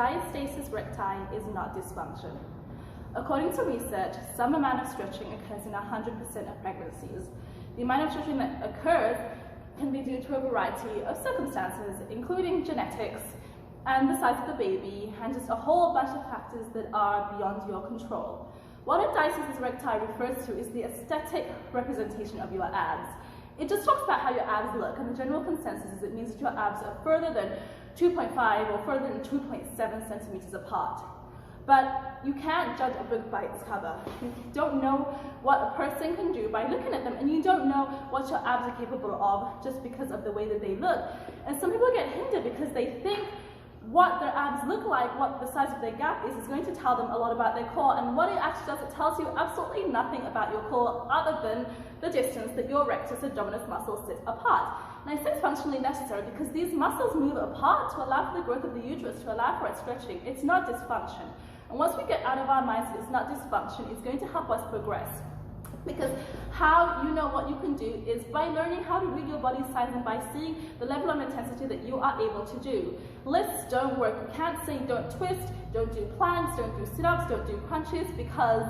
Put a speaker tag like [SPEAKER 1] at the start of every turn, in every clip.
[SPEAKER 1] diastasis recti is not dysfunction. According to research, some amount of stretching occurs in 100% of pregnancies. The amount of stretching that occurs can be due to a variety of circumstances, including genetics and the size of the baby, and just a whole bunch of factors that are beyond your control. What a diastasis recti refers to is the aesthetic representation of your abs. It just talks about how your abs look, and the general consensus is it means that your abs are further than 2.5 or further than 2.7 centimeters apart. But you can't judge a book by its cover. You don't know what a person can do by looking at them, and you don't know what your abs are capable of just because of the way that they look. And some people get hindered because they think what their abs look like, what the size of their gap is going to tell them a lot about their core, and what it actually does, it tells you absolutely nothing about your core other than the distance that your rectus abdominis muscles sit apart. And I say it's functionally necessary because these muscles move apart to allow for the growth of the uterus, to allow for its stretching. It's not dysfunction. And once we get out of our minds that it's not dysfunction, it's going to help us progress. Because how you know what you can do is by learning how to read your body signs and by seeing the level of intensity that you are able to do. Lists don't work. You can't say don't twist, don't do planks, don't do sit-ups, don't do crunches, because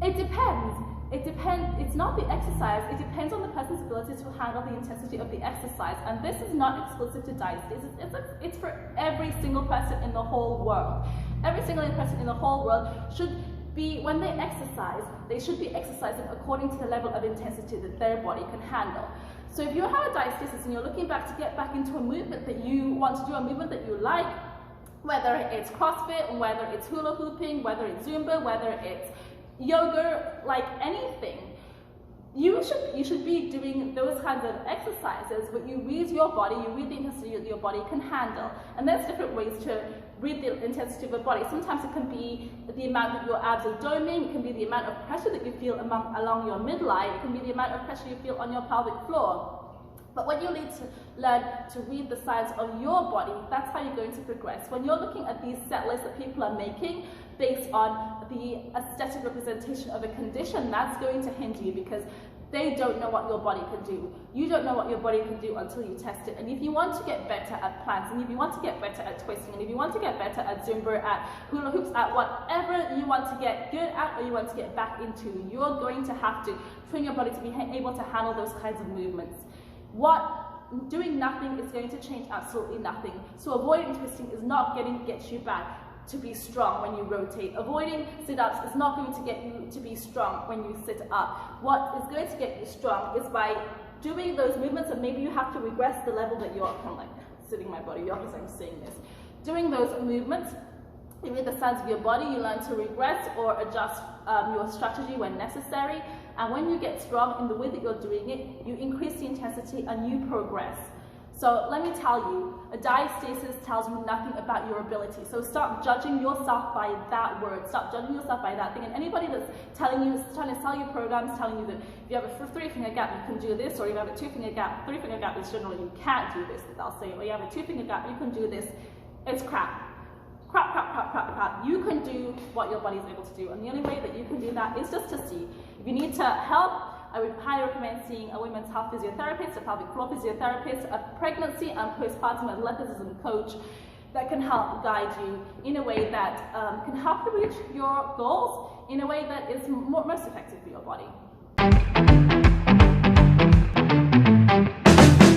[SPEAKER 1] it depends. It's not the exercise, it depends on the person's ability to handle the intensity of the exercise. And this is not exclusive to diastasis, it's for every single person in the whole world. Every single person in the whole world should be, when they exercise, they should be exercising according to the level of intensity that their body can handle. So if you have a diastasis and you're looking back to get back into a movement that you want to do, a movement that you like, whether it's CrossFit, whether it's hula hooping, whether it's Zumba, whether it's yoga, like anything, you should be doing those kinds of exercises, but you read your body, you read the intensity that your body can handle. And there's different ways to read the intensity of your body. Sometimes it can be the amount that your abs are doming, it can be the amount of pressure that you feel along your midline, it can be the amount of pressure you feel on your pelvic floor. But when you need to learn to read the signs of your body, that's how you're going to progress. When you're looking at these set lists that people are making based on the aesthetic representation of a condition, that's going to hinder you because they don't know what your body can do. You don't know what your body can do until you test it. And if you want to get better at planks, and if you want to get better at twisting, and if you want to get better at Zumba, at hula hoops, at whatever you want to get good at or you want to get back into, you're going to have to train your body to be able to handle those kinds of movements. Doing nothing is going to change absolutely nothing. So avoiding twisting is not going to get you back to be strong when you rotate. Avoiding sit-ups is not going to get you to be strong when you sit up. What is going to get you strong is by doing those movements, and maybe you have to regress the level that you're kind of like sitting my body up as I'm saying this. Doing those movements, you read the signs of your body, you learn to regress or adjust your strategy when necessary. And when you get strong in the way that you're doing it, you increase the intensity and you progress. So let me tell you, a diastasis tells you nothing about your ability. So stop judging yourself by that word. Stop judging yourself by that thing. And anybody that's telling you, trying to sell you programs, telling you that if you have a 3-finger gap, you can do this, or you have a 2-finger gap, 3-finger gap is generally you can't do this. They'll say, or you have a 2-finger gap, you can do this. It's crap. Crap, crap, crap, crap, crap. You can do what your body is able to do. And the only way that you can do that is just to see. If you need to help, I would highly recommend seeing a women's health physiotherapist, a pelvic floor physiotherapist, a pregnancy and postpartum athleticism coach that can help guide you in a way that can help you reach your goals in a way that is most effective for your body.